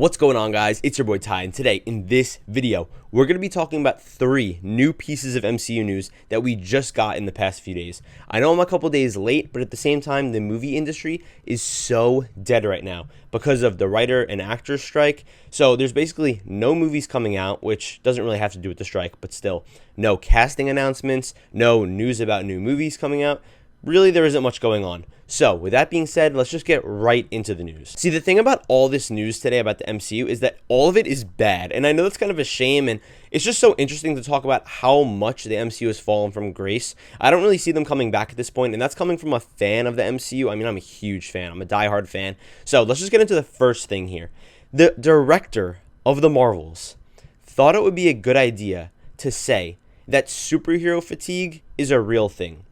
What's going on, guys? It's your boy Ty, and today in this video we're going to be talking about 3 new pieces of MCU news that we just got in the past few days. I know I'm a couple days late, but at the same time the movie industry is so dead right now because of the writer and actor strike. So there's basically no movies coming out, which doesn't really have to do with the strike, but still no casting announcements, no news about new movies coming out. Really, there isn't much going on. So, with that being said, let's just get right into the news. See, the thing about all this news today about the MCU is that all of it is bad. And I know that's kind of a shame, and it's just so interesting to talk about how much the MCU has fallen from grace. I don't really see them coming back at this point, and that's coming from a fan of the MCU. I mean, I'm a huge fan. I'm a diehard fan. So, let's just get into the first thing here. The director of the Marvels thought it would be a good idea to say that superhero fatigue is a real thing.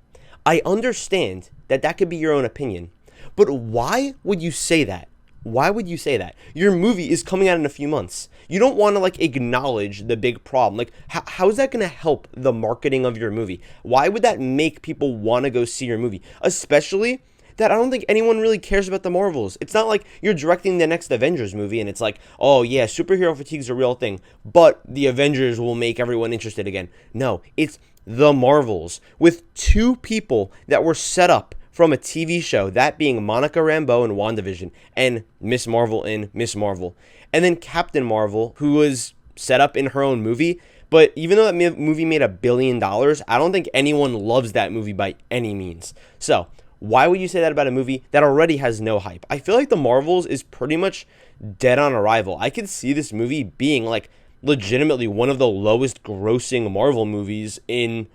I understand that that could be your own opinion, but why would you say that? Why would you say that? Your movie is coming out in a few months. You don't want to acknowledge the big problem. How is that going to help the marketing of your movie? Why would that make people want to go see your movie? Especially that I don't think anyone really cares about the Marvels. It's not like you're directing the next Avengers movie and it's like, oh yeah, superhero fatigue is a real thing, but the Avengers will make everyone interested again. No, it's the Marvels with 2 people that were set up from a TV show, that being Monica Rambeau in WandaVision and Miss Marvel in Miss Marvel. And then Captain Marvel, who was set up in her own movie. But even though that movie made $1 billion, I don't think anyone loves that movie by any means. So why would you say that about a movie that already has no hype? I feel like the Marvels is pretty much dead on arrival. I could see this movie being legitimately one of the lowest grossing Marvel movies in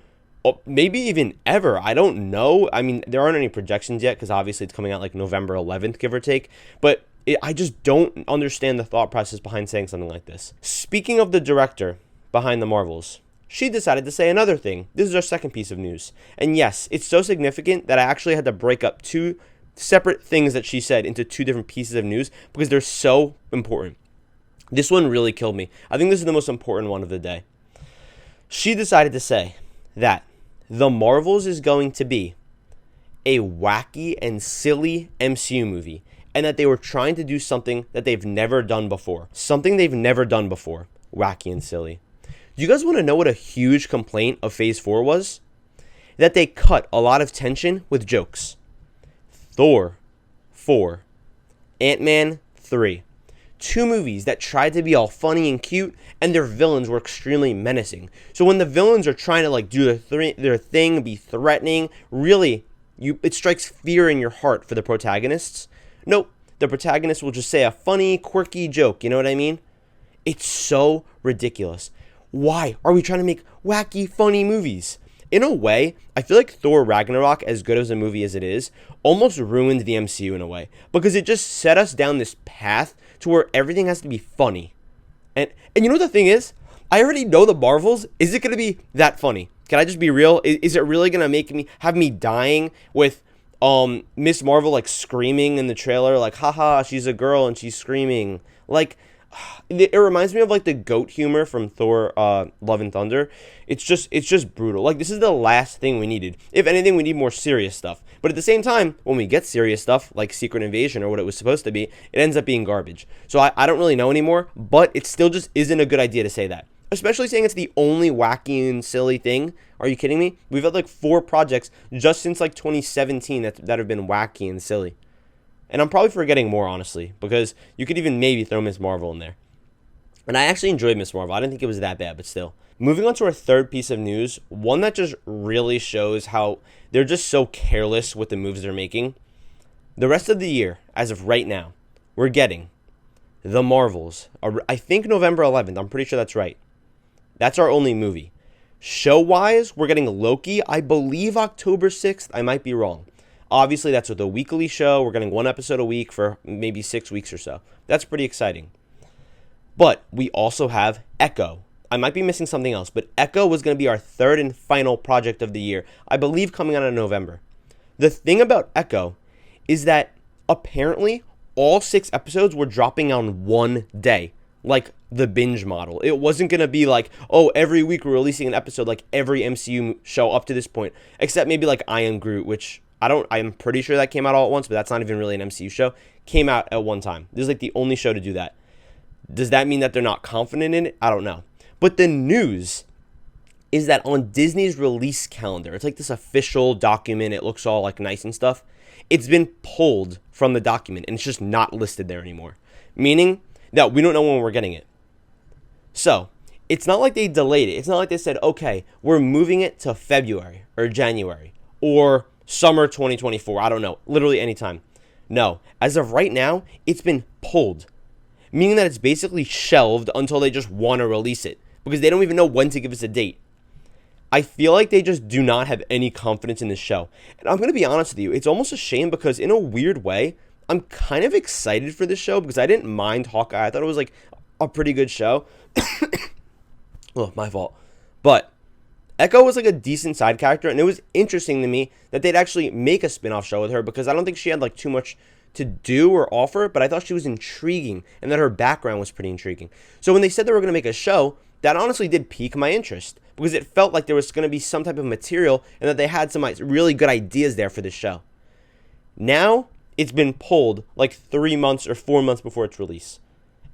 maybe even ever. I don't know. I mean, there aren't any projections yet because obviously it's coming out November 11th, give or take. But I just don't understand the thought process behind saying something like this. Speaking of the director behind the Marvels, she decided to say another thing. This is our second piece of news. And yes, it's so significant that I actually had to break up 2 separate things that she said into 2 different pieces of news because they're so important. This one really killed me. I think this is the most important one of the day. She decided to say that The Marvels is going to be a wacky and silly MCU movie, and that they were trying to do something that they've never done before. Something they've never done before. Wacky and silly. Do you guys want to know what a huge complaint of Phase 4 was? That they cut a lot of tension with jokes. Thor 4. Ant-Man 3. 2 movies that tried to be all funny and cute, and their villains were extremely menacing. So when the villains are trying to do their thing, be threatening, really, it strikes fear in your heart for the protagonists. Nope, the protagonist will just say a funny, quirky joke, you know what I mean? It's so ridiculous. Why are we trying to make wacky, funny movies? In a way, I feel like Thor Ragnarok, as good as a movie as it is, almost ruined the MCU in a way. Because it just set us down this path to where everything has to be funny. And you know what the thing is? I already know the Marvels. Is it going to be that funny? Can I just be real? Is it really going to have me dying with Miss Marvel screaming in the trailer? Haha, she's a girl and she's screaming. It reminds me of the goat humor from Thor Love and Thunder. It's just brutal. This is the last thing we needed. If anything, we need more serious stuff. But at the same time, when we get serious stuff like Secret Invasion or what it was supposed to be, it ends up being garbage. So I don't really know anymore, but it still just isn't a good idea to say that. Especially saying it's the only wacky and silly thing. Are you kidding me? We've had 4 projects just since 2017 that have been wacky and silly. And I'm probably forgetting more, honestly, because you could even maybe throw Miss Marvel in there. And I actually enjoyed Miss Marvel. I didn't think it was that bad, but still. Moving on to our third piece of news, one that just really shows how they're just so careless with the moves they're making. The rest of the year, as of right now, we're getting The Marvels. I think November 11th. I'm pretty sure that's right. That's our only movie. Show-wise, we're getting Loki, I believe October 6th. I might be wrong. Obviously, that's with a weekly show. We're getting 1 episode a week for maybe 6 weeks or so. That's pretty exciting. But we also have Echo. I might be missing something else, but Echo was going to be our 3rd and final project of the year. I believe coming out in November. The thing about Echo is that apparently all 6 episodes were dropping on one day, like the binge model. It wasn't going to be every week we're releasing an episode like every MCU show up to this point, except maybe I Am Groot, which I'm pretty sure that came out all at once, but that's not even really an MCU show. Came out at one time. This is the only show to do that. Does that mean that they're not confident in it? I don't know. But the news is that on Disney's release calendar, it's like this official document. It looks all like nice and stuff. It's been pulled from the document and it's just not listed there anymore. Meaning that we don't know when we're getting it. So it's not like they delayed it. It's not like they said, okay, we're moving it to February or January or summer 2024. I don't know. Literally anytime. No. As of right now, it's been pulled. Meaning that it's basically shelved until they just want to release it. Because they don't even know when to give us a date. I feel like they just do not have any confidence in this show. And I'm going to be honest with you, it's almost a shame because in a weird way, I'm kind of excited for this show because I didn't mind Hawkeye. I thought it was like a pretty good show. Oh, my fault. But Echo was like a decent side character, and it was interesting to me that they'd actually make a spin-off show with her because I don't think she had like too much to do or offer, but I thought she was intriguing and that her background was pretty intriguing. So when they said they were going to make a show, that honestly did pique my interest because it felt like there was going to be some type of material and that they had some really good ideas there for this show. Now, it's been pulled like 3 months or 4 months before its release.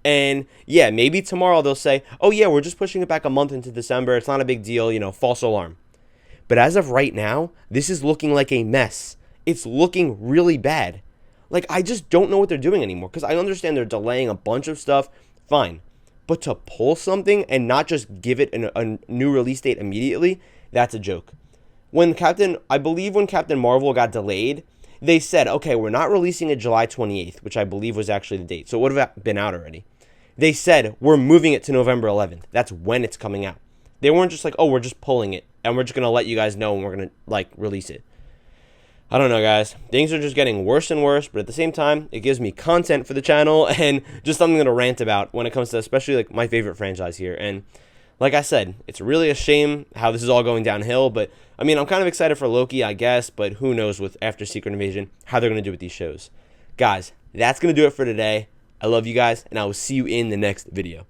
And yeah, maybe tomorrow they'll say, oh yeah, we're just pushing it back a month into December. It's not a big deal, false alarm. But as of right now, this is looking like a mess. It's looking really bad. Like, I just don't know what they're doing anymore because I understand they're delaying a bunch of stuff. Fine. But to pull something and not just give it a new release date immediately, that's a joke. I believe when Captain Marvel got delayed, they said, okay, we're not releasing it July 28th, which I believe was actually the date. So it would have been out already. They said, we're moving it to November 11th. That's when it's coming out. They weren't just like, oh, we're just pulling it and we're just going to let you guys know and we're going to release it. I don't know, guys. Things are just getting worse and worse, but at the same time, it gives me content for the channel and just something to rant about when it comes to especially like my favorite franchise here. And like I said, it's really a shame how this is all going downhill, but I mean, I'm kind of excited for Loki, I guess, but who knows with after Secret Invasion how they're going to do with these shows. Guys, that's going to do it for today. I love you guys, and I will see you in the next video.